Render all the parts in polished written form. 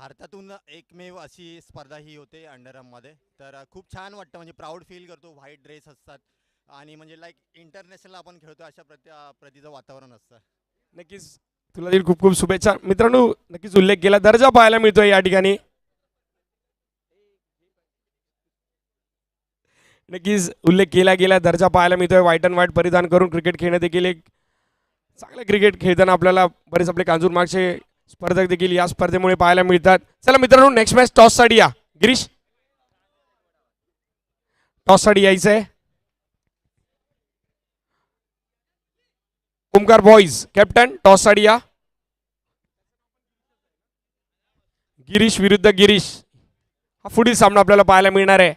भारतातून एकमेव अशी स्पर्धा ही होते अंडरआर्ममध्ये. तर खूप छान वाटतं, म्हणजे प्राऊड फील करतो. व्हाईट ड्रेस असतात आणि म्हणजे लाईक इंटरनॅशनल आपण खेळतो अशा प्रतीचं वातावरण असतं. नक्कीच तुला देखील खूप खूप शुभेच्छा. मित्रांनो, नक्कीच उल्लेख केला दर्जा पाहायला मिळतोय या ठिकाणी. नक्कीच उल्लेख केला गेला दर्जा पाहायला मिळतोय. व्हाईट अँड व्हाईट परिधान करून क्रिकेट खेळणं देखील एक चांगलं क्रिकेट खेळताना आपल्याला बरेच आपले कांजूर मागचे स्पर्धक देखील या स्पर्धेमुळे पाहायला मिळतात. चला मित्रांनो, नेक्स्ट मॅच टॉससाठी या. गिरीश, टॉससाठी यायचं आहे. ओमकार बॉईज कॅप्टन, टॉससाठी या. गिरीश विरुद्ध गिरीश हा पुढील सामना आपल्याला पाहायला मिळणार आहे.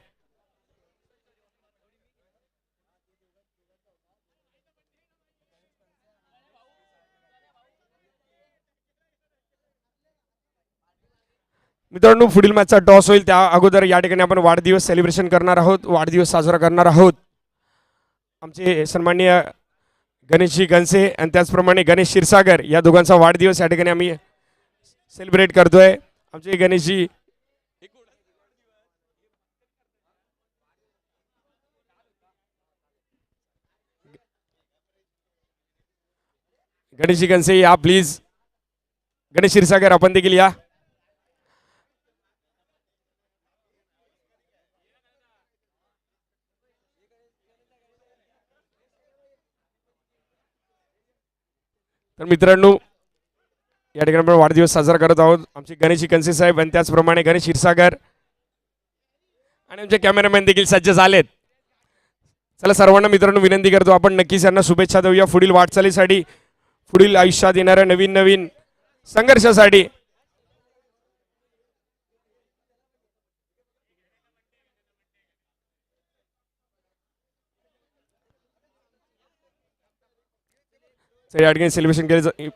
मित्रांनो, पुढील मॅचचा टॉस होईल त्या अगोदर या ठिकाणी आपण वाढदिवस सेलिब्रेशन करणार आहोत, वाढदिवस साजरा करणार आहोत. आमचे सन्माननीय गणेशजी गणसे आणि त्याचप्रमाणे गणेश क्षीरसागर या दोघांचा वाढदिवस या ठिकाणी आम्ही सेलिब्रेट करतोय. आमचे गणेशजी गणेशजी गणसे या प्लीज. गणेश क्षीरसागर आपण देखील या. तर मित्रांनो, या ठिकाणी आपण वाढदिवस साजरा करत आहोत. आमचे गणेश कनसे साहेब आणि त्याचप्रमाणे गणेश क्षीरसागर आणि आमचे कॅमेरामॅन देखील सज्ज झालेत. चला सर्वांना मित्रांनो विनंती करतो, आपण नक्कीच यांना शुभेच्छा देऊया पुढील वाटचालीसाठी, पुढील आयुष्यात येणाऱ्या नवीन नवीन संघर्षासाठी. या ठिकाणी सेलिब्रेशन केलं.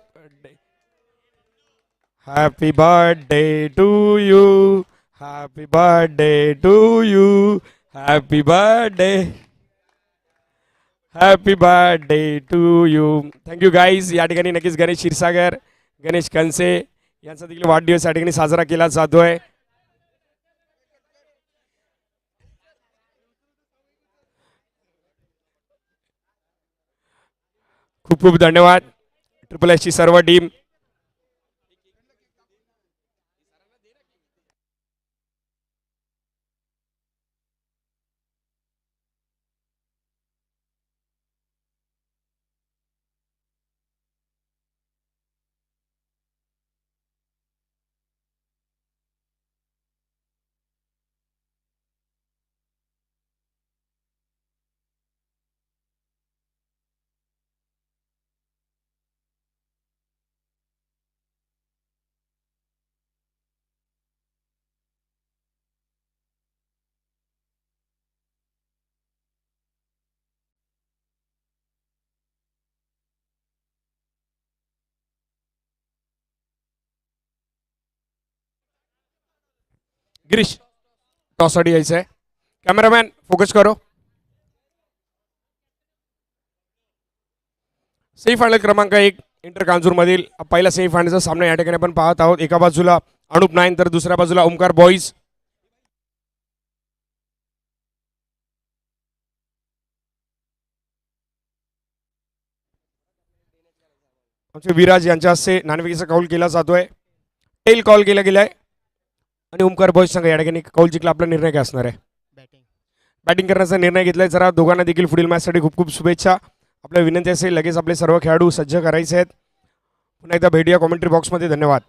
Happy birthday to you, happy birthday to you, happy birthday, happy birthday to you. Thank you guys. या ठिकाणी नक्कीच गणेश क्षीरसागर, गणेश कनसे यांचा देखील वाढदिवस या ठिकाणी साजरा केला जातोय. खूप खूप धन्यवाद ट्रिपल एस ची सर्व टीम. गिरीश, टॉससाठी यायचं आहे. कॅमेरामॅन फोकस करो. सेमीफायनल क्रमांक 1 इंटर कांजूर मधील पहिला सेमीफायनलचा सामना या ठिकाणी आपण पाहत आहोत. एका बाजूला अनुप नाईन तर दुसऱ्या बाजूला ओमकार बॉईज. आमचे विराज यांच्या हस्ते नाणेफेकीचा कौल केला जातोय. टेल कॉल केला गेलाय आणि ओमकार बॉईज संघ या ठिकाणी कौल जिंकला. आपला निर्णय काय असणार आहे? बॅटिंग. बॅटिंग करण्याचा निर्णय घेतलाय. जरा दोघांना देखील पुढील मॅचसाठी खूप खूप शुभेच्छा. आपल्या विनंती असेल लगेच आपले सर्व खेळाडू सज्ज करायचे आहेत. पुन्हा एकदा भेटूया कॉमेंट्री बॉक्समध्ये. धन्यवाद.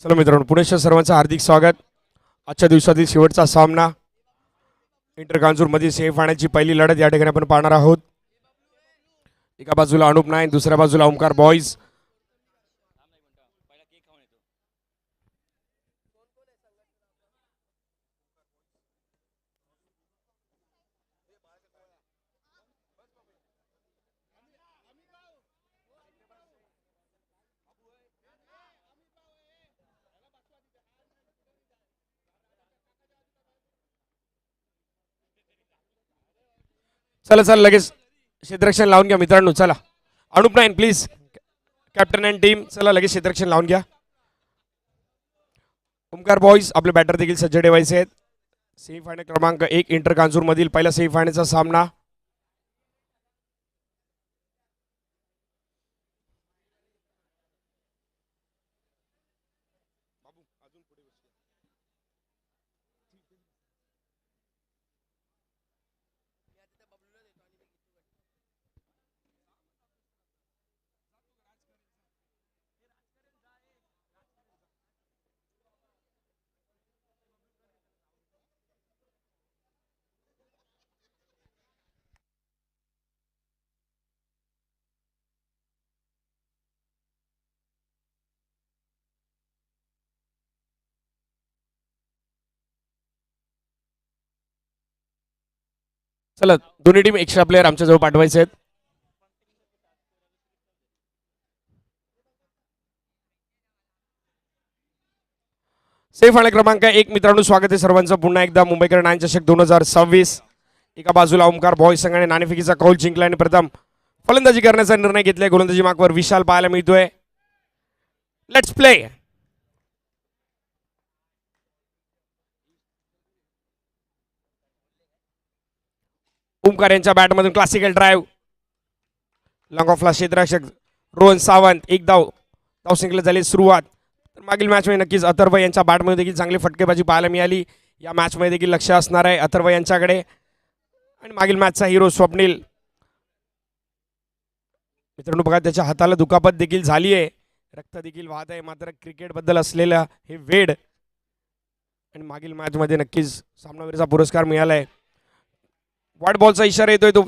चला मित्रांनो, पुणे सर्वांचं हार्दिक स्वागत. आजच्या दिवसातील शेवटचा सामना इंटर कांजूरमधील सेमीफायनलची पहिली लढत या ठिकाणी आपण पाहणार आहोत. एका बाजूला अनुप नाईन, दुसऱ्या बाजूला ओमकार बॉईज. चला चला लगेच क्षेत्ररक्षण लावून घ्या मित्रांनो. चला Anup nine please, captain and team, चला लगेच क्षेत्ररक्षण लावून घ्या. ओमकार बॉईज आपले बॅटर देखील सज्ज ठेवायचे आहेत. सेमीफायनल क्रमांक 1 इंटर कांजूर मधील पहिला सेमीफायनलचा सामना. चला दोन्ही टीम एक्स्ट्रा प्लेयर आमच्या जवळ पाठवायचे आहेत. सेमीफायनल क्रमांक 1 मित्रांनो, स्वागत आहे सर्वांचं पुन्हा एकदा मुंबईकर 9 चषक 2026. एका बाजूला ओमकार बॉईज संघाने नाणेफेकीचा कौल जिंकला आणि प्रथम फलंदाजी करण्याचा निर्णय घेतलाय. गोलंदाजी मार्कवर विशाल पाहायला मिळतोय. Let's play. ओमकार यांच्या बॅटमधून क्लासिकल ड्राईव्ह, लॉंग ऑफला क्षेत्ररक्षक रोहन सावंत, एक धावसंख्येला झाली सुरुवात. तर मागील मॅचमध्ये नक्कीच अथर्व यांच्या बॅटमध्ये देखील चांगली फटकेबाजी पाहायला मिळाली. या मॅचमध्ये देखील लक्ष असणार आहे अथर्व यांच्याकडे. आणि मागील मॅचचा हिरो स्वप्नील मित्रांनो बघा, त्याच्या हाताला दुखापत देखील झाली आहे, रक्त देखील वाहत आहे. मात्र क्रिकेटबद्दल असलेलं हे वेड आणि मागील मॅचमध्ये नक्कीच सामनावीरचा पुरस्कार मिळाला आहे. व्हाईट बॉलचा इशारा येतोय तो.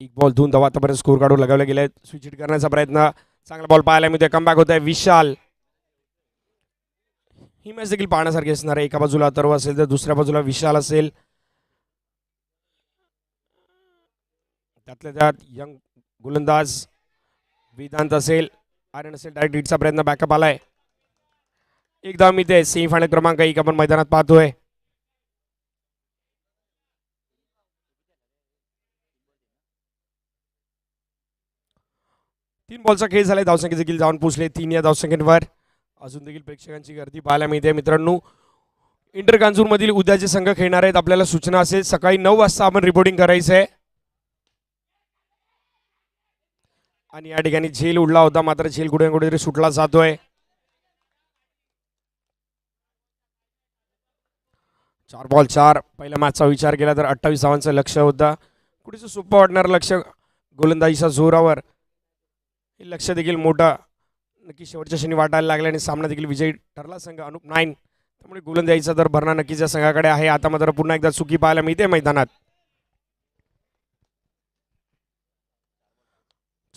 एक बॉल 2 धावा आतापर्यंत स्कोर काढून लगावले गेले. स्विच हिट करण्याचा प्रयत्न, चांगला बॉल पाहायला मिळतोय. कमबॅक होत आहे विशाल. ही मॅच देखील पाहण्यासारखी असणार आहे. एका बाजूला अथर्व असेल तर दुसऱ्या बाजूला विशाल असेल. त्यातल्या त्यात यंग गोलंदाज वेदांत असेल, आर्यन असेल. डायरेक्ट हिटचा प्रयत्न, बॅकअप आलाय. एकदा मी ते सेमीफायनल क्रमांक 1 आपण मैदानात पाहतोय. तीन बॉलचा खेळ झालाय. धावसंख्या देखील जाऊन पोहोचले 3 या धावसंख्येवर. अजून देखील प्रेक्षकांची गर्दी पाहायला मिळते. मित्रांनो, इंटर कांजूर मधील उद्याचे संघ खेळणार आहेत. आपल्याला सूचना असेल सकाळी 9 वाजता आपण रिपोर्टिंग करायचं आहे. आणि या ठिकाणी झेल उडला होता, मात्र झेल कुठेतरी सुटला जातोय. 4 बॉल 4. पहिल्या मॅचचा विचार केला तर 28 धावांचं लक्ष होतं. कुठेच सोपं वाटणारं लक्ष गोलंदाजीच्या जोरावर. हे लक्ष देखील मोठं नक्की शेवटच्या क्षणी वाटायला लागले आणि सामना देखील विजयी ठरला संघ अनुप नाईन. त्यामुळे गोलंदाजीचा दर भरणा नक्कीच या संघाकडे आहे. आता मात्र पुन्हा एकदा चुकी पाहायला मिळते मैदानात.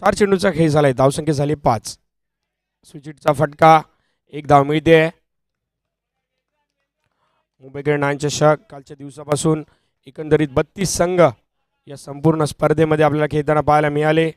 4 चेंडूचा खेळ झालाय. धावसंख्या झाली 5. स्विचिटचा फटका, 1 धाव मिळते. मुंबईकडे 9 चषक कालच्या दिवसापासून एकंदरीत 32 संघ या संपूर्ण स्पर्धेमध्ये आपल्याला खेळताना पाहायला मिळाले.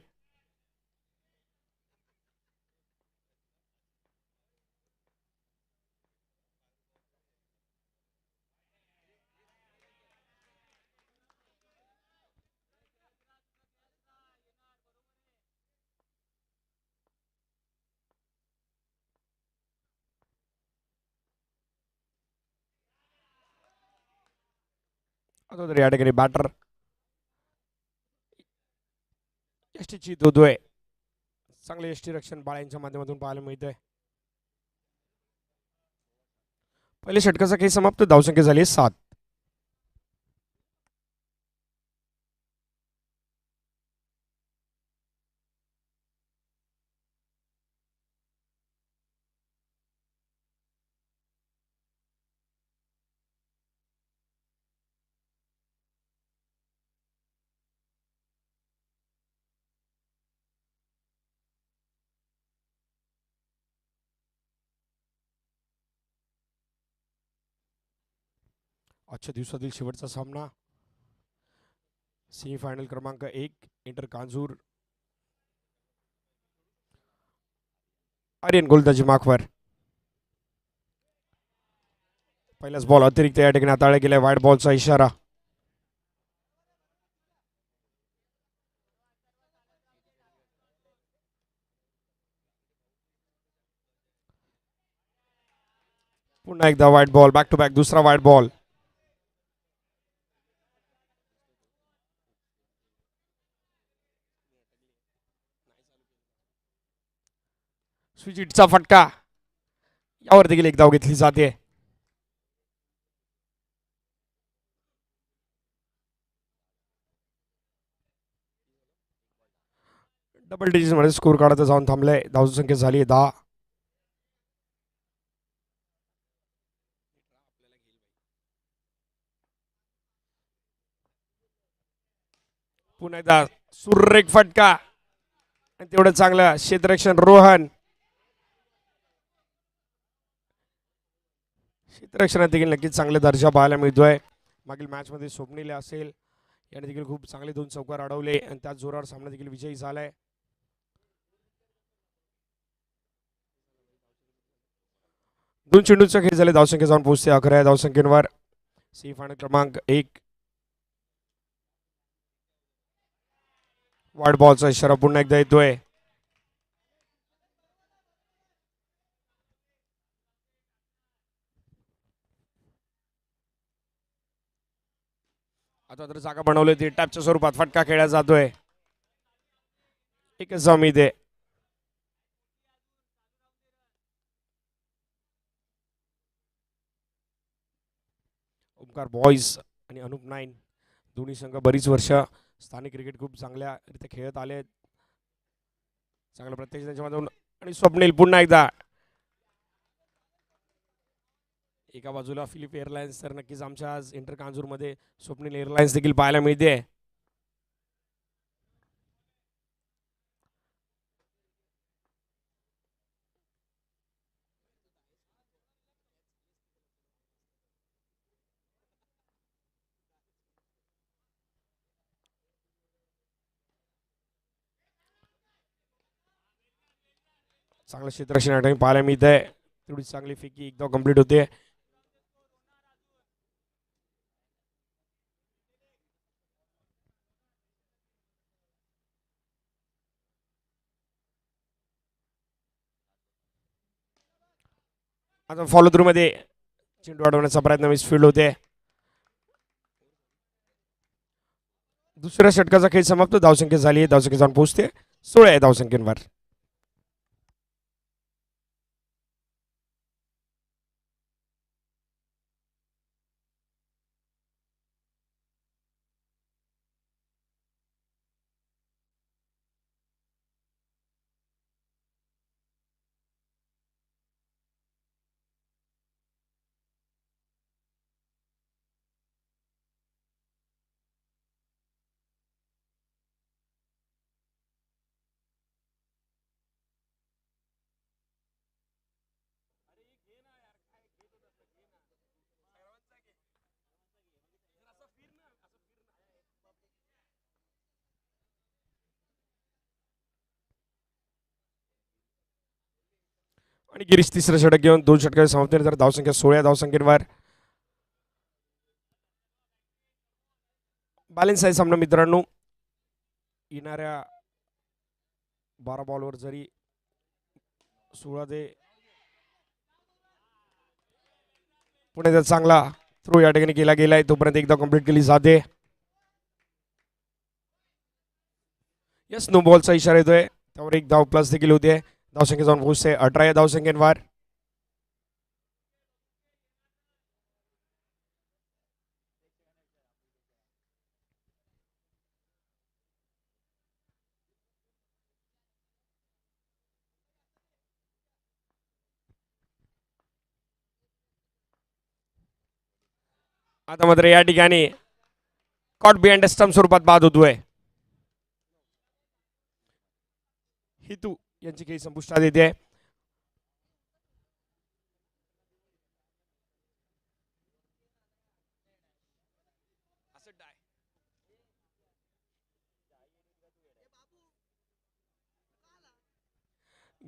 आता या ठिकाणी बॅटर यष्टीची होतोय. चांगले यष्टी रक्षण बाळ्यांच्या माध्यमातून पाहायला मिळतंय. पहिल्या षटकाचा खेळ समाप्त. धावसंख्या झाली आहे 7. आजच्या दिवसातील शेवटचा सामना सेमीफायनल क्रमांक 1 इंटर कांजूर आर्यन गोलंदाजी मार्कवर. पहिलाच बॉल अतिरिक्त या ठिकाणी हाताळला गेलाय. वाईड बॉलचा इशारा. पुन्हा एकदा wide ball. Back to back दुसरा वाईड बॉल. स्विच हिटचा फटका. यावर देखील एक धाव घेतली जाते. डबल डिजिट मध्ये स्कोर काढत जाऊन थांबले. धावसंख्या झाली आहे 10. पुन्हा एकदा सुरेख फटका आणि तेवढं चांगलं क्षेत्ररक्षण. रोहन क्षेत्ररक्षणात देखील नक्कीच चांगले दर्जा पाहायला मिळतोय. मागील मॅच मध्ये स्वप्नील असेल याने देखील खूप चांगले 2 चौकार अडवले आणि त्याच जोरावर सामना देखील विजयी झालाय. दोन चेंडूचा खेळ झाले. धावसंख्या जाऊन पोहोचते 11 या धावसंख्येवर. सेमीफायनल क्रमांक 1. वाईड बॉलचा इशारा पुन्हा एकदा येतोय. आता तर जागा बनवली होती. टॅपच्या स्वरूपात फटका खेळला जातोय. एकच उमेद आहे. ओमकार बॉईज आणि अनुप 9 दोन्ही संघ बरीच वर्ष स्थानिक क्रिकेट खूप चांगल्या रीते खेळत आले. चांगलं प्रत्यक्ष त्यांच्यामधून. आणि स्वप्नील पुन्हा एकदा. एका बाजूला फिलिप एअरलाइन्स तर नक्कीच आमच्या आज इंटर कांजूरमध्ये स्वप्नील एअरलाइन्स देखील पाहायला मिळते. चांगलं क्षेत्ररक्षण या ठिकाणी पाहायला मिळतंय. तेवढी चांगली फेकी एकदा कंप्लीट होते. आता फॉलो थ्रू मध्ये चेंडू अडवण्याचा प्रयत्न मिसफील्ड होते. दुसऱ्या षटकाचा खेळ समाप्त. धावसंख्या झाली आहे. धावसंख्या जाऊन पोहोचते 16 या धावसंख्येवर. आणि गिरीश तिसरं षटक घेऊन 2 षटकाच्या समाप्तीनंतर धावसंख्या 16 धावसंख्येवर. बॅलन्स आहे सामना मित्रांनो. येणाऱ्या 12 बॉलवर जरी 16 दे पुणे चांगला थ्रो या ठिकाणी केला गेलाय तोपर्यंत एकदा कंप्लीट केली जाते. यस नो बॉलचा इशारा येतोय. त्यावर एक धाव प्लस देखील होते. धावसंख्या जाऊन पोहोचते 18 या धावसंख्येवर. आता मात्र या ठिकाणी कॉट बिहाइंड स्टंप स्वरूपात बाद होतोय. हितू यांची खेळी संपुष्टात येते.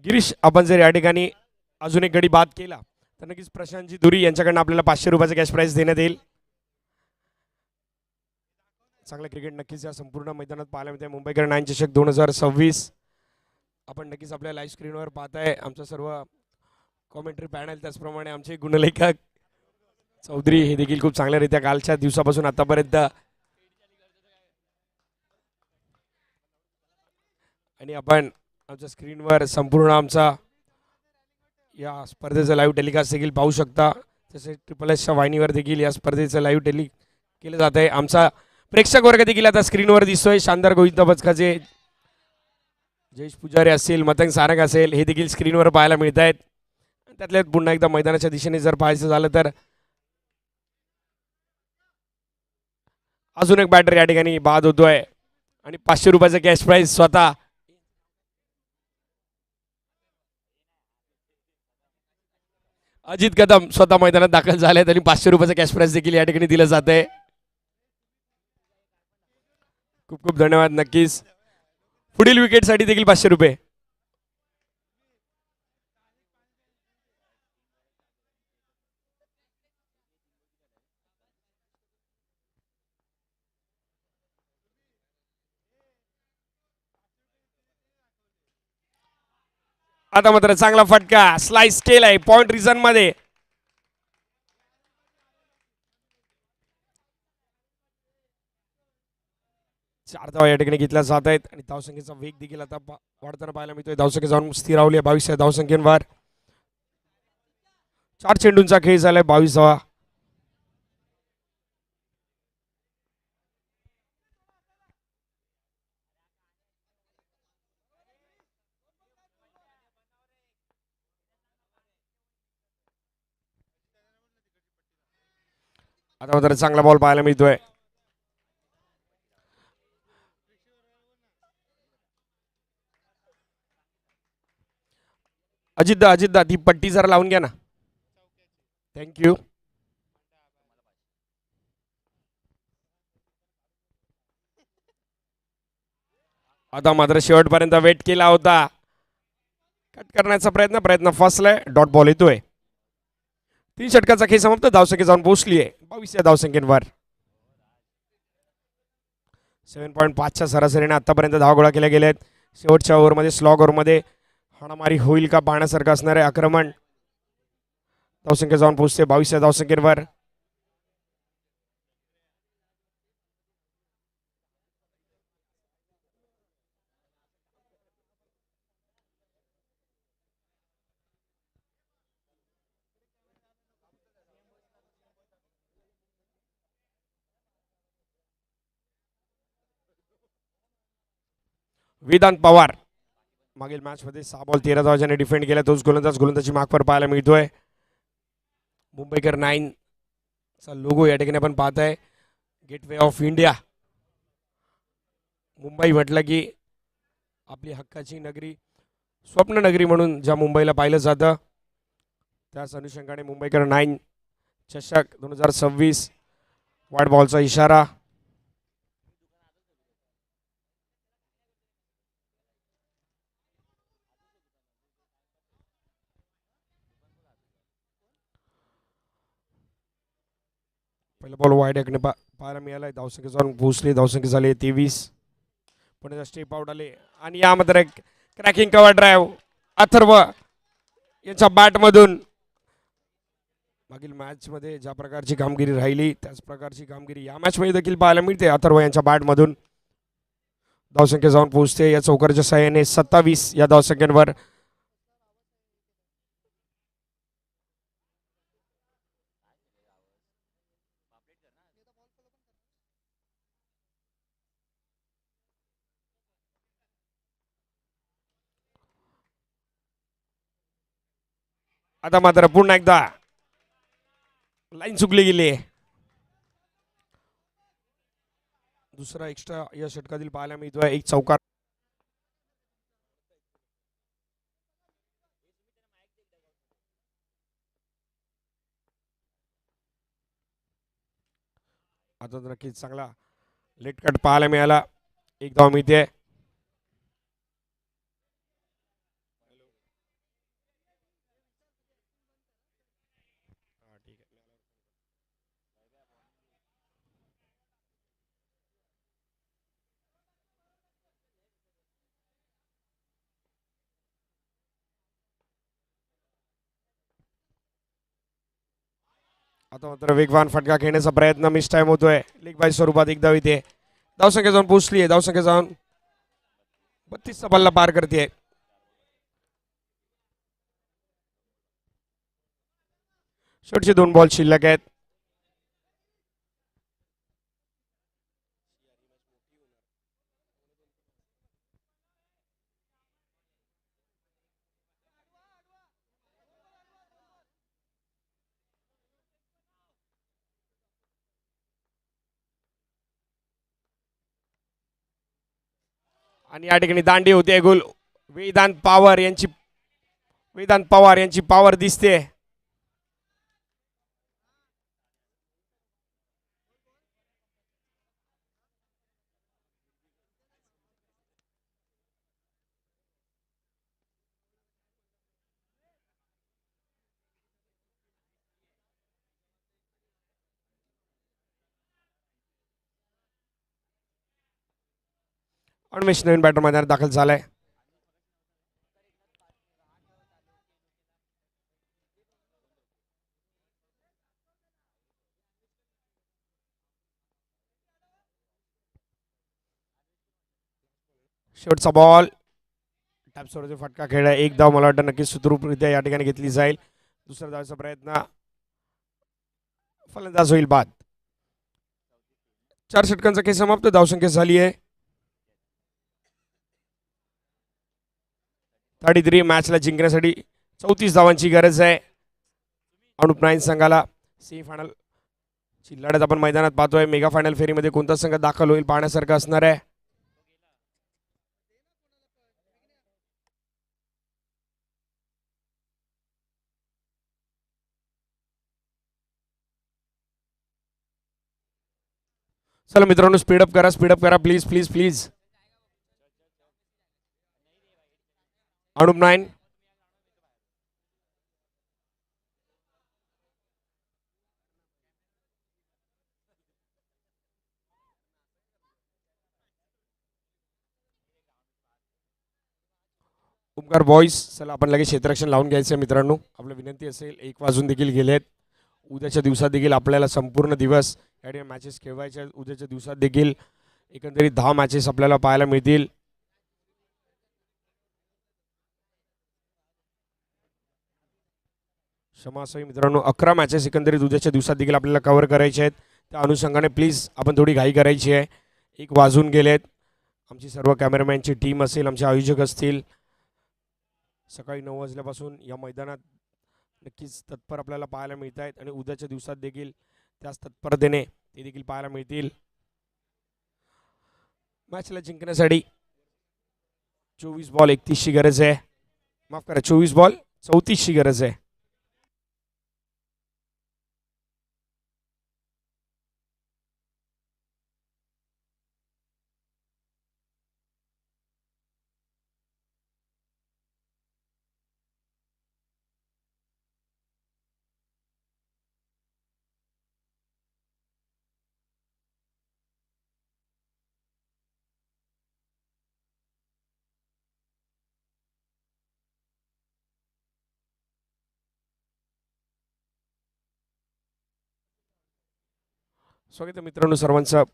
गिरीश, आपण जर या ठिकाणी अजून एक गडी बाद केला तर नक्कीच प्रशांतजी धुरी यांच्याकडनं आपल्याला 500 रुपयाचं कॅश प्राइज देण्यात येईल. चांगलं क्रिकेट नक्कीच या संपूर्ण मैदानात पाहायला मिळते. मुंबईकर 9 चषक 2026 आपण नक्कीच आपल्या लाईव्ह स्क्रीनवर पाहताय. आमचं सर्व कॉमेंट्री पॅनल, त्याचप्रमाणे आमचे गुणलेखक चौधरी हे देखील खूप चांगल्यारीत्या कालच्या दिवसापासून आतापर्यंत, आणि आपण आमच्या स्क्रीनवर संपूर्ण आमचा या स्पर्धेचं लाईव्ह टेलिकास्ट देखील पाहू शकता. तसेच SSSच्या वाहिनीवर देखील या स्पर्धेचं लाईव्ह केलं जात आहे. आमचा प्रेक्षक वर्ग देखील आता स्क्रीनवर दिसतोय. शानदार गोविंदा पचकाचे जयेश पुजारी असेल, मतंग सारंग असेल, हे देखील स्क्रीनवर पाहायला मिळत आहेत. त्यातल्या पुन्हा एकदा मैदानाच्या दिशेने जर पाहायचं झालं तर अजून एक बॅटर या ठिकाणी बाद होतोय आणि 500 रुपयाचं कॅश प्राइज स्वतः अजित कदम स्वतः मैदानात दाखल झाले आहेत आणि 500 रुपयाचं कॅश प्राइज देखील या ठिकाणी दिलं जात आहे. खूप खूप धन्यवाद. नक्कीच पुढील विकेटसाठी देखील 500 रुपये. आता मात्र चांगला फटका स्लाइस केलाय पॉइंट रिझन मध्ये. चार धावा या ठिकाणी घेतल्या जात आहेत आणि धावसंख्येचा वेग देखील आता वाढताना पाहायला मिळतोय. धावसंख्या जाऊन स्थिरावली आहे 22 धावसंख्येवर. 4 चेंडूंचा खेळ झालाय 22 धावा. आता मात्र चांगला बॉल पाहायला मिळतोय. अजितदा ती पट्टी जरा लावून घ्या ना. थँक्यू. आता मात्र शेवटपर्यंत वेट केला होता. कट करण्याचा प्रयत्न फसलाय. डॉट बॉल येतोय. 3 षटकाचा खेळ समाप्त. धावसंख्या जाऊन पोहोचली आहे 22 धावसंख्येवर. 7.5च्या सरासरीने आतापर्यंत धावा गोळा केल्या गेल्या आहेत. शेवटच्या ओव्हरमध्ये स्लॉग ओव्हरमध्ये हाणामारी होईल का पाहण्यासारखं असणारे आक्रमण. धावसंख्या जाऊन पोहोचते 22 धावसंख्येवर. वेदांत पवार मागील मॅच मध्ये 6 बॉल 13 धावांनी डिफेंड केला. तोच गोलंदाजी मार्कवर पाहायला मिळतोय. मुंबईकर 9 चा लोगो या ठिकाणी आपण पाहताय. Gateway of India. मुंबई म्हटलं की आपली हक्काची नगरी, स्वप्न नगरी म्हणून ज्या मुंबईला पाहिलं जातं, त्याच अनुषंगाने मुंबईकर 9 चषक 2026 वाईट बॉलचा इशारा. पहिला बॉल वाईड एकने पाहायला मिळाला. धावसंख्या जाऊन पोहोचली. धावसंख्या झाली 23. पुढे स्टेप आउट आले आणि यामध्ये क्रॅकिंग कव्हर ड्राईव्ह अथर्व यांच्या बॅटमधून. मागील मॅच मध्ये ज्या प्रकारची कामगिरी राहिली त्याच प्रकारची कामगिरी या मॅच मध्ये देखील पाहायला मिळते. अथर्व यांच्या बॅटमधून धावसंख्या जाऊन पोहोचते या चौकारच्या सहाय्याने 27 या धावसंख्येवर. आता मात्र पुन्हा एकदा लाईन चुकली गेली. दुसरा एक्स्ट्रा या षटकातील पाहायला मिळतोय. एक चौकार. आता तर नक्कीच चांगला लेट कट पाहायला मिळाला. एक धाव मिळते. आता मात्र वेगवान फटका खेळण्याचा प्रयत्न मिस टाइम होतोय. लेग बाय स्वरूपात एक धाव येते. धावसंख्या जाऊन पोहोचली आहे. धावसंख्या जाऊन 32चा पल्ला पार करते. शेवटचे 2 बॉल शिल्लक आहेत. आणि या ठिकाणी दांडी होते गोल. वेदांत पवार यांची पॉवर दिसते. अन्वेष नवीन बॅटर मैदानात दाखल झालाय. शेवटचा बॉल टॅप सोडून फटका खेळला. एक धाव मला वाटतं नक्कीच सुखरूपरित्या या ठिकाणी घेतली जाईल. दुसऱ्या धावाचा प्रयत्न. फलंदाज होईल बाद. 4 षटकांचा खेळ समाप्त. धावसंख्या झाली आहे 33. मॅचला जिंकण्यासाठी 34 धावांची गरज आहे. अनुप नाईन संघाला सेमीफायनल ची लढत आपण मैदानात पाहतोय. मेगा फायनल फेरीमध्ये कोणता संघ दाखल होईल पाहण्यासारखं असणार आहे. चला मित्रांनो, स्पीडअप करा please please please. Anup nine. Omkar boys. चला आपण लगेच क्षेत्ररक्षण लावून घ्यायचं आहे मित्रांनो. आपलं विनंती असेल 1 वाजून देखील गेलेत. उद्याच्या दिवसात देखील आपल्याला संपूर्ण दिवस या ठिकाणी मॅचेस खेळवायच्या. उद्याच्या दिवसात देखील एकंदरीत 10 मॅचेस आपल्याला पाहायला मिळतील. क्षमा असावी मित्रांनो, 11 मॅचेस एकंदरीत उद्याच्या दिवसात देखील आपल्याला कव्हर करायचे आहेत. त्या अनुषंगाने प्लीज आपण थोडी घाई करायची आहे. 1 वाजून गेलेत. आमची सर्व कॅमेरामॅनची टीम असेल, आमचे आयोजक असतील, सकाळी 9 वाजल्यापासून या मैदानात नक्कीच तत्पर आपल्याला पाहायला मिळत आहेत. आणि उद्याच्या दिवसात देखील त्याच तत्परतेने ते देखील पाहायला मिळतील. मॅचला जिंकण्यासाठी 24 बॉल 31ची गरज आहे. माफ करा, 24 बॉल 34ची गरज आहे. स्वागत आहे मित्रांनो सर्वांचं.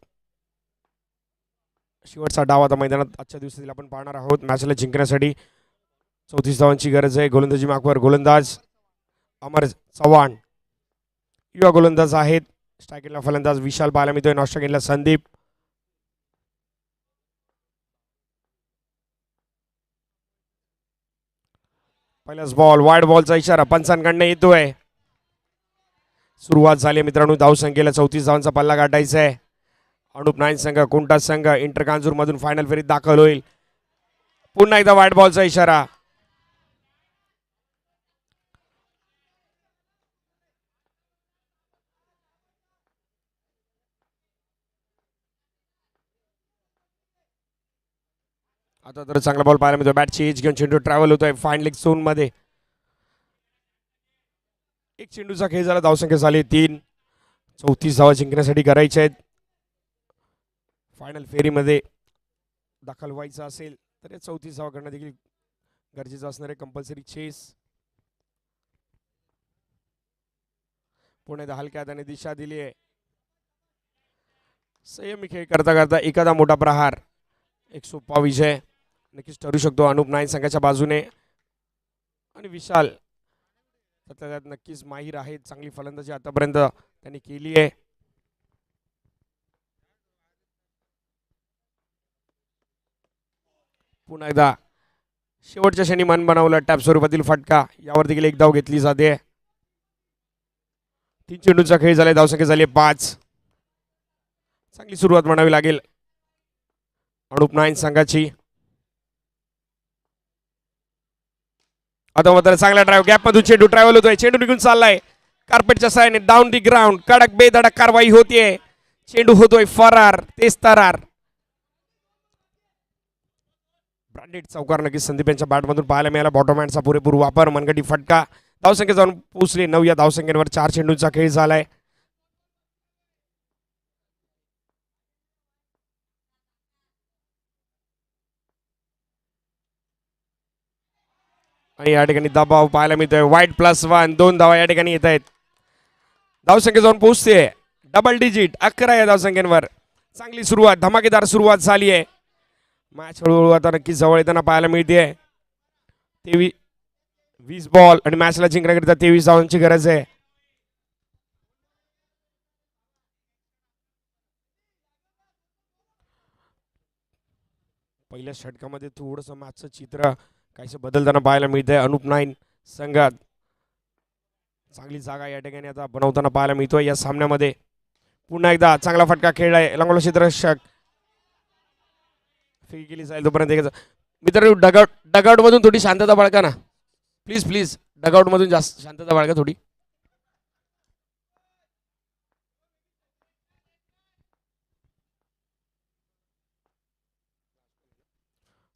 शेवटचा डाव आता मैदानात आजच्या दिवसातील आपण पाहणार आहोत. मॅचला जिंकण्यासाठी 34 धावांची गरज आहे. गोलंदाजी मार्कवर गोलंदाज अमर चव्हाण युवा गोलंदाज आहेत. स्ट्रायकिंगला फलंदाज विशाल पाहायला मिळतोय. नॉन स्ट्रायकिंगला संदीप. पहिलाच बॉल वाईड बॉलचा इशारा पंचांकडनं येतोय. सुरुवात झाली मित्रांनो. धावसंख्येला 34 धावांचा पल्ला गाठायचा आहे. अनुप नाईन संघ कोणता संघ इंटर मधून फायनल फेरीत दाखल होईल. पुन्हा एकदा व्हाईट बॉलचा इशारा. आता तर चांगला बॉल पाहायला मिळतो. बॅटची एज घेऊन चेंडू ट्रॅव्हल होतोय फाईन लेग झोन मध्ये. एक चेंडूचा खेळ झाला. धावसंख्या झाली 3. 34 धावा जिंकण्यासाठी करायचे आहेत. फायनल फेरीमध्ये दाखल व्हायचं असेल तर 34 धावा करणं देखील गरजेचं असणार आहे. Compulsory chess. पुणे हलक्या हाताने दिशा दिली आहे. संयमी खेळ करता करता एखादा मोठा प्रहार एक सोपा विजय नक्कीच ठरू शकतो अनुप नाईन संघाच्या बाजूने. आणि विशाल त्यात नक्कीच माहीर आहेत. चांगली फलंदाजी आतापर्यंत त्यांनी केली आहे. पुन्हा एकदा शेवटच्या क्षणी मन बनवलं. टॅप स्वरूपातील फटका यावर देखील एक धाव घेतली जाते. 3 चेंडूंचा खेळ झाला. धावसंख्या झाली 5. चांगली सुरुवात म्हणावी लागेल अनुप नाईन संघाची. आता मात्र चांगला ड्राईव्ह गॅप मधून चेंडू ट्रॅव्हल होतोय. चेंडू निघून चाललाय कार्पेटच्या साहाय्याने डाऊन दी ग्राउंड. कडक बेधडक कारवाई होतीये. चेंडू होतोय फरार. तेच तरार. ब्रँडेड चौकार नक्कीच संदीप यांच्या बॅटमधून पाहायला मिळाला. बॉटम हँडचा पुरेपूर वापर. मनगटी फटका. धावसंख्या जाऊन पोहोचली 9 या धावसंख्येवर. 4 चेंडूंचा खेळ झालाय. आणि या ठिकाणी दबाव पाहायला मिळतोय. व्हाईट +1 2 धावा या ठिकाणी येत आहेत. धावसंख्या जाऊन पोहोचते डबल डिजिट 11 या धावसंख्येवर. चांगली सुरुवात धमाकेदार सुरुवात झाली आहे. मॅच हळूहळू आता नक्की जवळ येताना पाहायला मिळते. 20 बॉल आणि मॅचला जिंकण्याकरिता 23 धावांची गरज आहे. पहिल्या षटकामध्ये थोडंसं मॅचचं चित्र काहीसं बदलताना पाहायला मिळतंय. अनुप नाईन संघात चांगली जागा या ठिकाणी आता बनवताना पाहायला मिळतोय या सामन्यामध्ये. पुन्हा एकदा चांगला फटका खेळलाय. लंगोला क्षेत्ररक्षक फेकी केली जाईल तोपर्यंत. मित्रांनो डगआउट मधून थोडी शांतता बाळगा ना प्लीज प्लीज. डगआउट मधून जास्त शांतता बाळगा थोडी.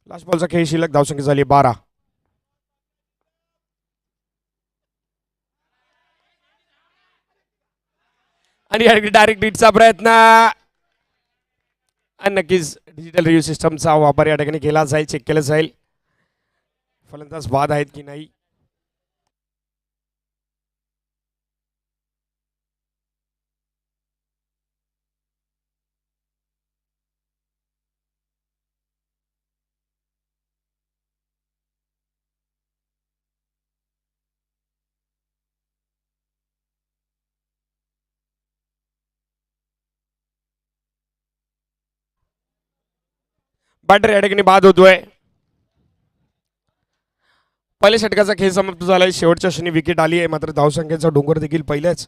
लास्ट बॉलचा खेळ शिल्लक. धावसंख्या झाली 12. आणि डायरेक्ट हिटचा प्रयत्न. आणि नक्कीच डिजिटल रिव्ह्यू सिस्टमचा वापर या ठिकाणी केला जाईल. चेक केलं जाईल फलंदाज बाद आहेत की नाही. बॅटर या ठिकाणी बाद होतोय. पहिल्या षटकाचा खेळ समाप्त झालाय. शेवटच्या क्षणी विकेट आली आहे. मात्र धावसंख्येचा डोंगर देखील पहिल्याच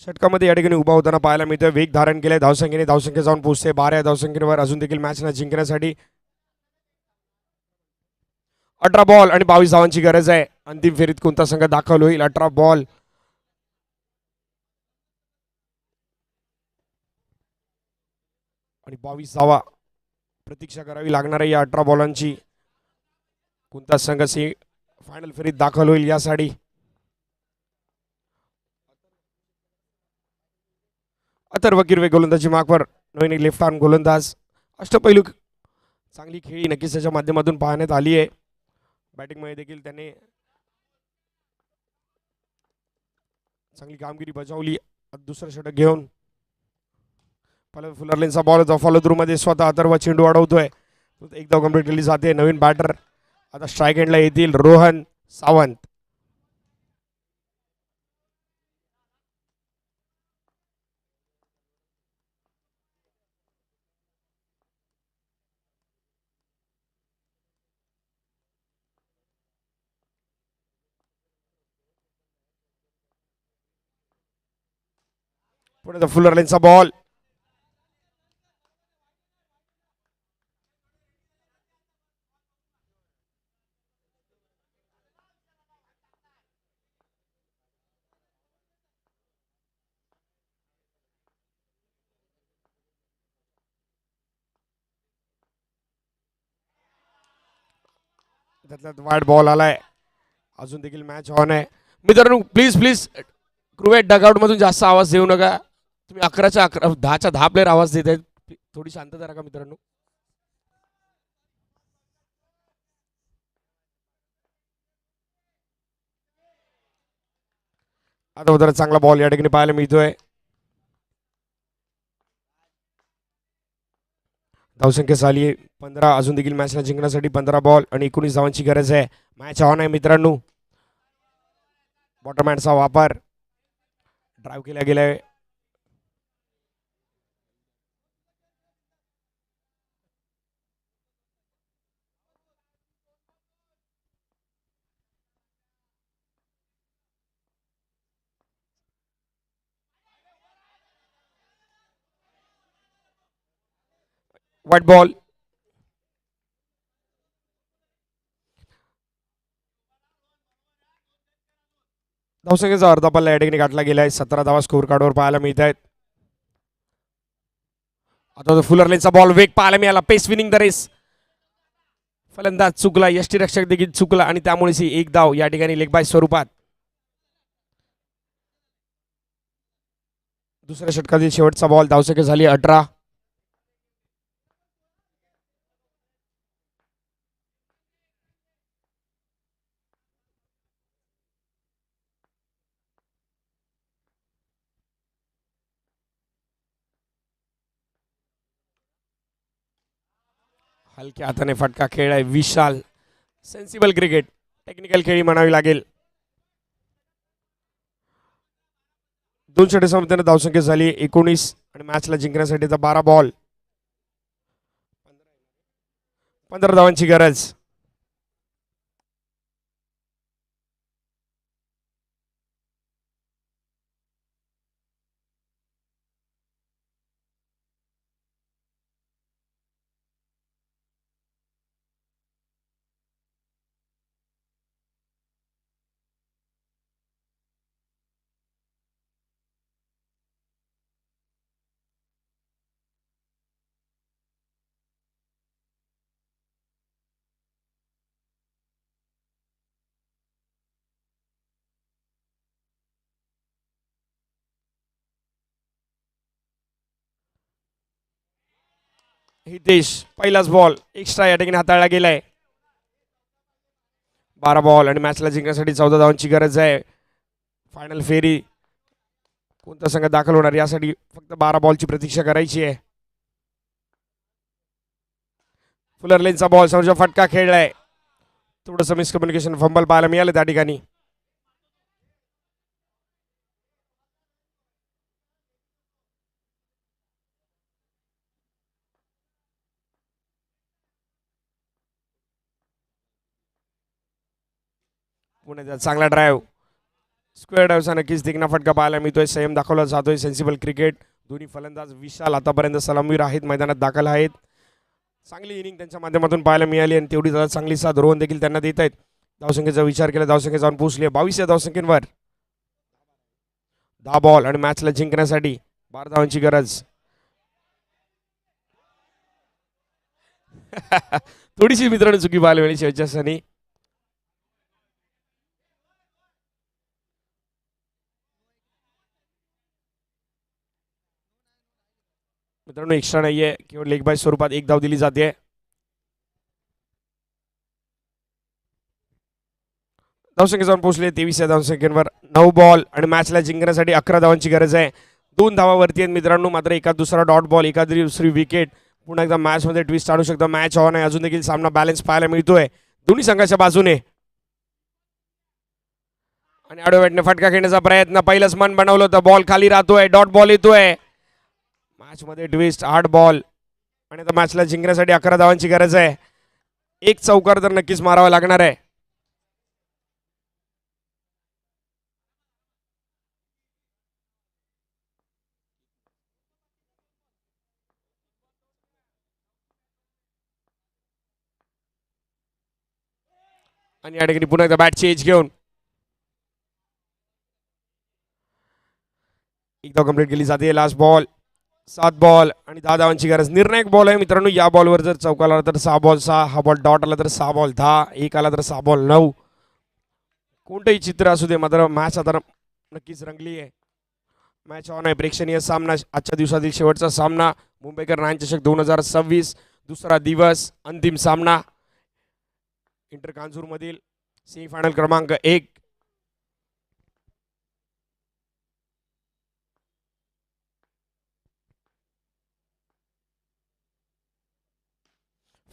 षटकामध्ये या ठिकाणी उभा होताना पाहायला मिळतोय. वेग धारण केलाय धावसंख्येने. धावसंख्या जाऊन पोहोचते 12 या धावसंख्येवर. अजून देखील मॅचला जिंकण्यासाठी 18 बॉल आणि 22 धावांची गरज आहे. अंतिम फेरीत कोणता संघ दाखल होईल. 18 बॉल आणि 22 धावा प्रतीक्षा करावी लागणार आहे या 18 बॉलांची. कोणता संघ फायनल फेरीत दाखल होईल यासाठी. अथर्व किरवे गोलंदाजी मार्कवर. नवीन एक लेफ्ट आर्म गोलंदाज. अष्टपैलू चांगली खेळी नक्कीच त्याच्या माध्यमातून पाहण्यात आली आहे. बॅटिंगमध्ये देखील त्याने चांगली कामगिरी बजावली. दुसरं षटक घेऊन फुलरलेनचा बॉल होता. फॉलो थ्रू मध्ये स्वतः अथर्व चेंडू अडवतोय. एक धाव कंप्लीट केली जाते. नवीन बॅटर आता स्ट्राईक एंडला येतील रोहन सावंत. पुढे फुलरलेनचा बॉल त्यातल्यात वाईट बॉल आलाय. अजून देखील मॅच ऑन आहे. मित्रांनो प्लीज प्लीज क्रुएट डगआउट मधून जास्त आवाज देऊ नका. तुम्ही 11 10 प्लेयर आवाज देत आहेत. थोडी शांतता राखा मित्रांनो. आता उद्या चांगला बॉल या ठिकाणी पाहायला मिळतोय. धावसंख्या झाली 15. अजून देखील मॅचला जिंकण्यासाठी 15 बॉल आणि 19 धावांची गरज आहे. मॅच ऑन आहे मित्रांनो. बॉटम हँडचा वापर ड्राईव्ह केला गेलाय. White ball. धावसंख्येचा अर्धा पल्ला या ठिकाणी गाठला गेलाय. 17 धावा स्कोर कार्डवर पाहायला मिळत आहेत. आता फुलर लेनचा बॉल वेग पाहायला मिळाला. पेस विनिंग द रेस. फलंदाज चुकला. यष्टीरक्षक देखील चुकला आणि त्यामुळे एक धाव या ठिकाणी लेग बाय स्वरूपात. दुसऱ्या षटकातील शेवटचा बॉल. धावसंख्या झाली 18. हलक्या हाताने फटका खेळ आहे. विशाल सेन्सिबल क्रिकेट. टेक्निकल खेळी म्हणावी लागेल. 2 षटके संपताना धावसंख्या झाली 19 आणि मॅचला जिंकण्यासाठी 12 बॉल 15 धावांची गरज. हितेश पहिलाच बॉल एक्स्ट्रा या ठिकाणी हाताळला गेलाय. 12 बॉल आणि मॅचला जिंकण्यासाठी 14 धावांची गरज आहे. फायनल फेरी कोणता संघ दाखल होणार यासाठी फक्त 12 बॉलची प्रतीक्षा करायची आहे. फुलर लेनचा बॉल समोरचा फटका खेळलाय. थोडंसं मिसकम्युनिकेशन फंबल पाहायला मिळालं त्या ठिकाणी. पुण्याचा चांगला ड्राईव्ह. स्क्वेअर ड्राईव्हचा नक्कीच देखना फटका पाहायला मिळतोय. संयम दाखवला जातोय. Sensible cricket. दोन्ही फलंदाज विशाल आतापर्यंत सलामीवीर आहेत. मैदानात दाखल आहेत. चांगली इनिंग त्यांच्या माध्यमातून पाहायला मिळाली आणि तेवढी चांगली साथ रोहन देखील त्यांना देत आहेत. धावसंख्येचा विचार केला. धावसंख्या जाऊन पोहोचली 22 या धावसंख्येवर. 10 बॉल आणि मॅचला जिंकण्यासाठी 12 धावांची गरज. थोडीशी मित्रांनो चुकी पाहायला मिळाली शेवटच्या क्षणी. मित्रांनो एक्स्ट्रा नाहीये. केवळ लेग बाय स्वरूपात एक धाव दिली जाते. धावसंख्या जाऊन पोहोचले 23 या धावसंख्येवर. 9 बॉल आणि मॅचला जिंकण्यासाठी 11 धावांची गरज आहे. 2 धावावरती आहेत मित्रांनो. मात्र एका दुसरा डॉट बॉल एखादी दुसरी विकेट पुन्हा एकदा मॅच मध्ये ट्विस्ट आणू शकतो. मॅच ऑन आहे. अजून देखील सामना बॅलन्स पाहायला मिळतोय दोन्ही संघाच्या बाजूने. आणि आडव्याने फटका खेळण्याचा प्रयत्न. पहिलंच मन बनवलं होतं. बॉल खाली राहतोय. डॉट बॉल येतोय. मॅच मध्ये ट्विस्ट 8 बॉल आणि आता मॅचला जिंकण्यासाठी 11 धावांची गरज आहे. एक चौकार तर नक्कीच मारावा लागणार आहे. आणि या ठिकाणी पुन्हा एकदा बॅटची एज घेऊन एक धाव कंप्लीट केली जाते. लास्ट बॉल 7 बॉल आणि 10 धावांची गरज. निर्णायक बॉल आहे मित्रांनो. या बॉलवर जर चौका आला तर 6 बॉल 6, हा बॉल डॉट आला तर 6 बॉल 10, एक आला तर 6 बॉल 9. कोणतंही चित्र असू दे मात्र मॅच आता नक्कीच रंगली आहे. मॅच ऑन आहे. प्रेक्षणीय सामना, आजच्या दिवसातील शेवटचा सामना, मुंबईकर नायन चषक 2026, दुसरा दिवस, अंतिम सामना इंटर कांजूर मधील सेमीफायनल क्रमांक 1.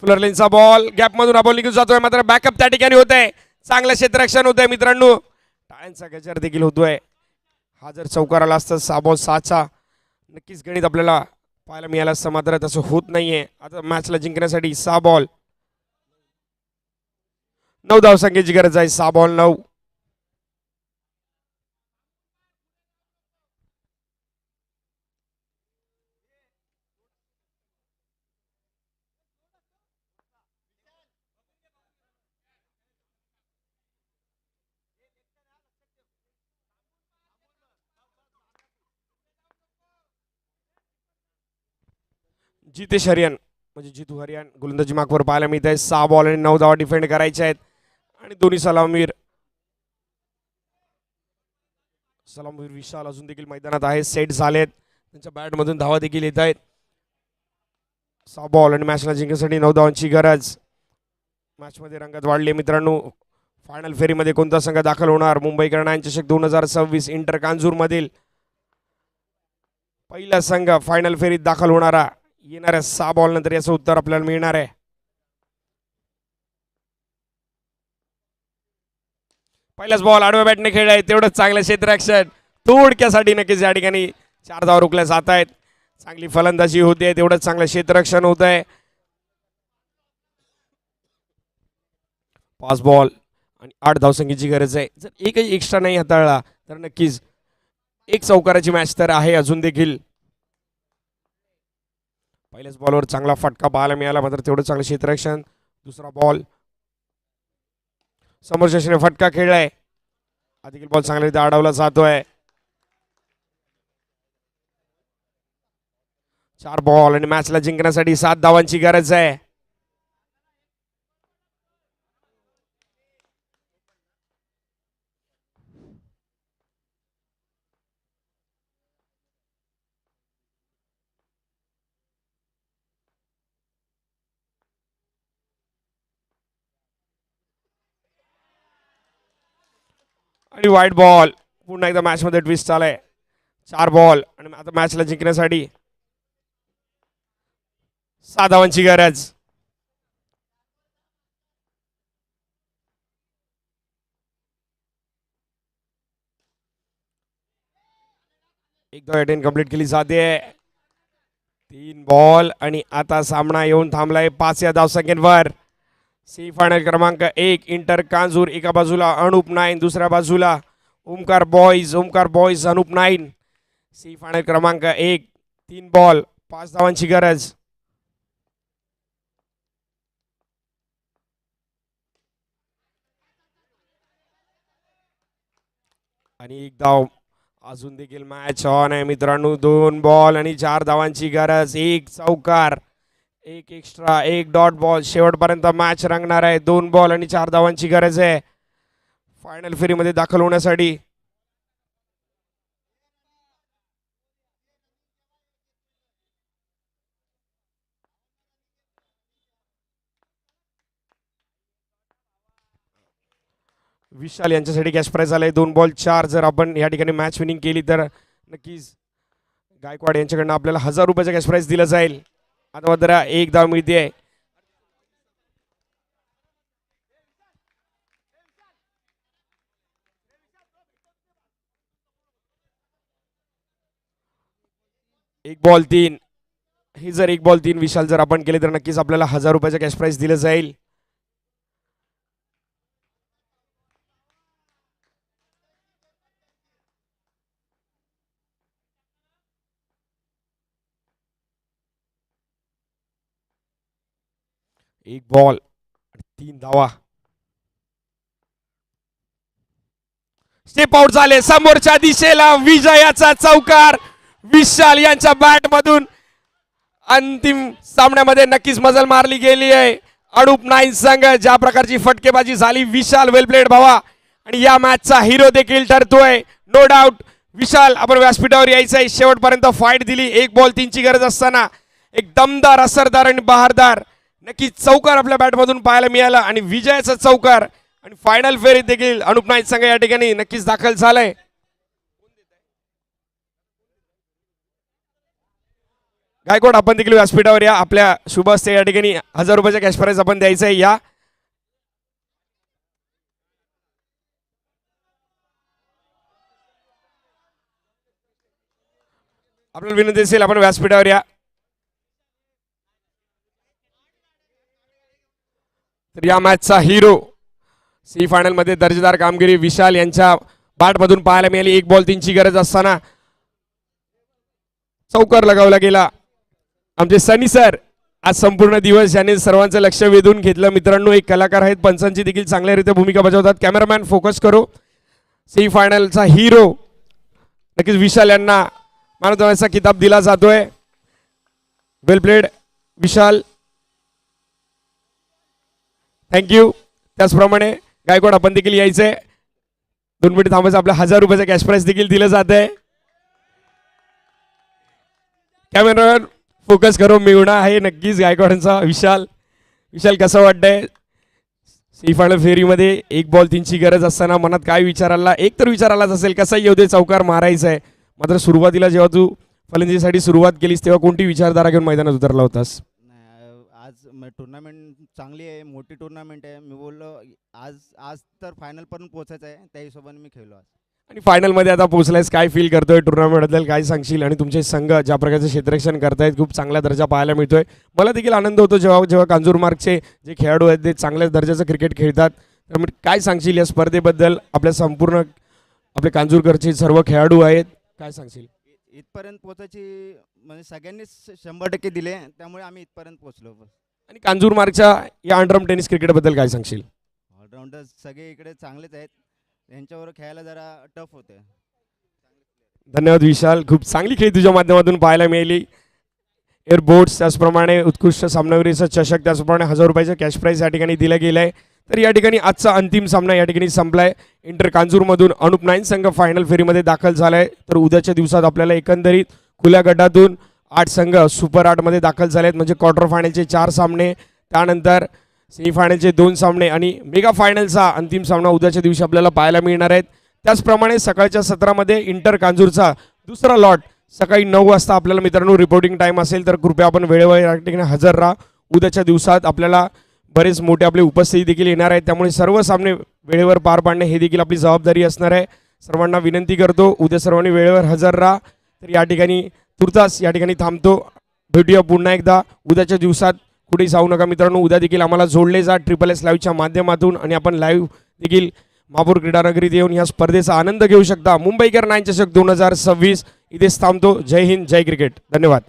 फुलरलेनचा बॉल गॅप मधून हा बॉल निघून जातोय मात्र बॅकअप त्या ठिकाणी होत आहे. चांगलं क्षेत्ररक्षण होत आहे मित्रांनो. टाळ्यांचा गजर देखील होतोय. हा जर चौकार आला असता 6 बॉल 6चा नक्कीच गणित आपल्याला पाहायला मिळालं असतं मात्र तसं होत नाहीये. आता मॅचला जिंकण्यासाठी 6 बॉल 9 धावसंख्येची गरज आहे. 6 बॉल 9. जितेश हरियान म्हणजे जितू हरियान गोलंदाजी मार्कवर पाहायला मिळत आहे. 6 बॉल आणि 9 धावा डिफेंड करायच्या आहेत आणि दोन्ही सलामीर विशाल अजून देखील मैदानात आहे. सेट झालेत. त्यांच्या बॅटमधून धावा देखील येत आहेत. 6 बॉल आणि मॅचला जिंकण्यासाठी 9 धावांची गरज. मॅचमध्ये रंगत वाढली मित्रांनो. फायनल फेरीमध्ये कोणता संघ दाखल होणार? मुंबईकर नायन चषक 2026 इंटर कांजूर मधील पहिला संघ फायनल फेरीत दाखल होणारा. येणाऱ्या 6 बॉल नंतर याचं उत्तर आपल्याला मिळणार आहे. पहिलाच बॉल आडव्या बॅटने खेळलाय. तेवढंच चांगलं क्षेत्ररक्षण. थोडक्यासाठी नक्कीच या ठिकाणी 4 धावा रोखल्या जात आहेत. चांगली फलंदाजी होते. तेवढंच चांगलं क्षेत्ररक्षण होत आहे. 5 बॉल आणि 8 धावसंख्येची गरज आहे. जर एकही एक्स्ट्रा नाही हाताळला तर नक्कीच एक चौकाराची मॅच तर आहे अजून देखील. पहिल्याच बॉलवर चांगला फटका पाहायला मिळाला मात्र तेवढं चांगलं क्षेत्ररक्षण. दुसरा बॉल समोरच्या फटका खेळलाय. हा देखील बॉल चांगल्या अडवला जातोय. 4 बॉल आणि मॅचला जिंकण्यासाठी 7 धावांची गरज आहे. आणि वाईट बॉल. पुन्हा एकदा मॅच मध्ये ट्विस्ट आलाय. 4 बॉल आणि आता मॅचला जिंकण्यासाठी 6 धावांची गरज. एक धाव अटेंड कंप्लीट केली जाते. 3 बॉल आणि आता सामना येऊन थांबलाय 5 या धावसंख्येवर. सेमीफायनल क्रमांक 1 इंटर कांजूर. एका बाजूला अनुप नाईन, दुसऱ्या बाजूला Omkar boys Anup nine. Semifinal क्रमांक 1. 3 बॉल 5 धावांची गरज. आणि 1 धाव. अजून देखील मॅच ऑन आहे मित्रांनो. 2 बॉल आणि 4 धावांची गरज. 1 चौकार, 1 एक्स्ट्रा, 1 डॉट बॉल. शेवटपर्यंत मॅच रंगणार आहे. 2 बॉल आणि 4 धावांची गरज आहे फायनल फेरीमध्ये दाखल होण्यासाठी. विशाल यांच्यासाठी कॅश प्राइज आलाय 2 बॉल 4. जर आपण या ठिकाणी मॅच विनिंग केली तर नक्कीच गायकवाड यांच्याकडनं आपल्याला 1000 रुपयाचा कॅश प्राइज दिला जाईल. आता मात्र 1 धाव मिळते. एक बॉल 3. ही जर 1 बॉल 3 विशाल जर आपण केले तर नक्कीच आपल्याला 1000 रुपयाचा कॅश प्राइज दिलं जाईल. एक बॉल 3 धावा. स्टेप आउट झाले. समोरच्या दिशेला विजयाचा चौकार. विशाल यांच्या बॅटमधून अंतिम सामन्यामध्ये नक्कीच मजल मारली गेली आहे. अनूप नाईन संघ ज्या प्रकारची फटकेबाजी झाली, विशाल वेल प्लेड भावा, आणि या मॅचचा हिरो देखील ठरतोय नो डाऊट. विशाल आपण व्यासपीठावर यायचंय. शेवटपर्यंत फाईट दिली. 1 बॉल 3ची गरज असताना एक दमदार, असरदार आणि बहारदार नक्कीच चौकार आपल्या बॅटमधून पाहायला मिळाला आणि विजयाचा चौकार. आणि फायनल फेरीत देखील अनूप नाईक संघ या ठिकाणी नक्कीच दाखल झालाय. गायकवाड आपण देखील व्यासपीठावर या. आपल्या शुभ हस्ते या ठिकाणी 1000 रुपयाचा कॅश प्राइज आपण द्यायचं आहे. या आपल्याला विनंती असेल आपण व्यासपीठावर या. तर या मॅचचा हिरो सी फायनल मध्ये दर्जेदार कामगिरी विशाल यांच्या बॅटमधून पाहायला मिळाली. 1 बॉल 3ची गरज असताना चौकार लगावला गेला. आमचे सनी सर आज संपूर्ण दिवस ज्याने सर्वांचं लक्ष वेधून घेतलं. मित्रांनो, एक कलाकार आहेत, पंचांची देखील चांगल्यारीत्या भूमिका बजावतात. कॅमेरामॅन फोकस करो. सी फायनलचा हिरो नक्कीच विशाल यांना मॅन ऑफ द मॅचचा किताब दिला जातोय. वेल प्लेड विशाल, थँक्यू. त्याचप्रमाणे गायकवाड आपण देखील यायचंय. 2 मिनिट थांबायचं. आपल्या 1000 रुपयाचा कॅश प्राइज देखील दिलं जात आहे. कॅमेरामॅन फोकस करो. मिळवणा आहे नक्कीच गायकवाडांचा. विशाल कसं वाटतंय सी फायनल फेरीमध्ये 1 बॉल 3ची गरज असताना मनात काय विचार आला? एक तर विचार आलाच असेल कसा येऊ दे चौकार मारायचा आहे. मात्र सुरुवातीला जेव्हा तू फलंदाजीसाठी सुरुवात केलीस तेव्हा कोणती विचारधारा घेऊन मैदानात उतरला होतास? आज टुर्नामेंट चांगली आहे, मोठी टुर्नामेंट आहे. मी बोललो आज तर फायनलपर्यंत पोहोचायचं आहे, त्या हिशोबाने मी खेळलो आज. आणि फायनलमध्ये आता पोहोचलायस, काय फील करतोय टुर्नामेंटबद्दल काय सांगशील? आणि तुमचे संघ ज्या प्रकारचं क्षेत्ररक्षण करतायत खूप चांगला दर्जा पाहायला मिळतोय. मला देखील आनंद होतो जेव्हा कांजूरमार्गचे जे खेळाडू आहेत ते चांगल्या दर्जाचं क्रिकेट खेळतात. त्यामुळे काय सांगशील या स्पर्धेबद्दल? आपल्या संपूर्ण आपले कांजूरकरचे सर्व खेळाडू आहेत, काय सांगशील? इथपर्यंत पोहोचायची म्हणजे सगळ्यांनीच 100% दिले, त्यामुळे आम्ही इथपर्यंत पोहोचलो. आणि कांजूरमार्गच्या या अंडरआर्म टेनिस क्रिकेटबद्दल काय सांगशील? ऑलराऊंडर सगळे इकडे चांगलेच आहेत, यांच्यावर खेळायला जरा टफ होते. धन्यवाद विशाल, खूप चांगली खेळ तुझ्या माध्यमातून पाहायला मिळाली. एअरबोट्स त्याचप्रमाणे उत्कृष्ट सामनावीराचा चषक, त्याचप्रमाणे 1000 रुपयाचा कॅश प्राइज या ठिकाणी दिला गेला आहे. तर या ठिकाणी आजचा अंतिम सामना या ठिकाणी संपलाय. इंटर कांजूरमधून अनूप नाईन संघ फायनल फेरीमध्ये दाखल झालाय. तर उद्याच्या दिवसात आपल्याला एकंदरीत खुल्या गटातून 8 संघ सुपर 8मध्ये दाखल झाले आहेत. म्हणजे क्वार्टर फायनलचे 4 सामने, त्यानंतर सेमीफायनलचे 2 सामने आणि मेगा फायनलचा अंतिम सामना उद्याच्या दिवशी आपल्याला पाहायला मिळणार आहेत. त्याचप्रमाणे सकाळच्या सत्रामध्ये इंटर कांजूरचा दुसरा लॉट सकाळी 9 वाजता आपल्याला मित्रांनो रिपोर्टिंग टाईम असेल, तर कृपया आपण वेळेवर या ठिकाणी हजर राहा. उद्याच्या दिवसात आपल्याला बरेच मोठे आपले उपस्थिती देखील येणार आहेत, त्यामुळे सर्व सामने वेळेवर पार पाडणे हे देखील आपली जबाबदारी असणार आहे. सर्वांना विनंती करतो उद्या सर्वांनी वेळेवर हजर राहा. तर या ठिकाणी तुर्तास या ठिकाणी थांबतो. भेटूया पुन्हा एकदा उद्याच्या दिवसात. कुठे जाऊ नका मित्रांनो. उद्या देखील आम्हाला जोडले जा SSS लाईव्हच्या माध्यमातून आणि आपण लाईव्ह देखील महापौर क्रीडानगरीत येऊन या स्पर्धेचा आनंद घेऊ शकता. मुंबईकर 9 चषक 2026 इथेच थांबतो. जय हिंद, जय क्रिकेट. धन्यवाद.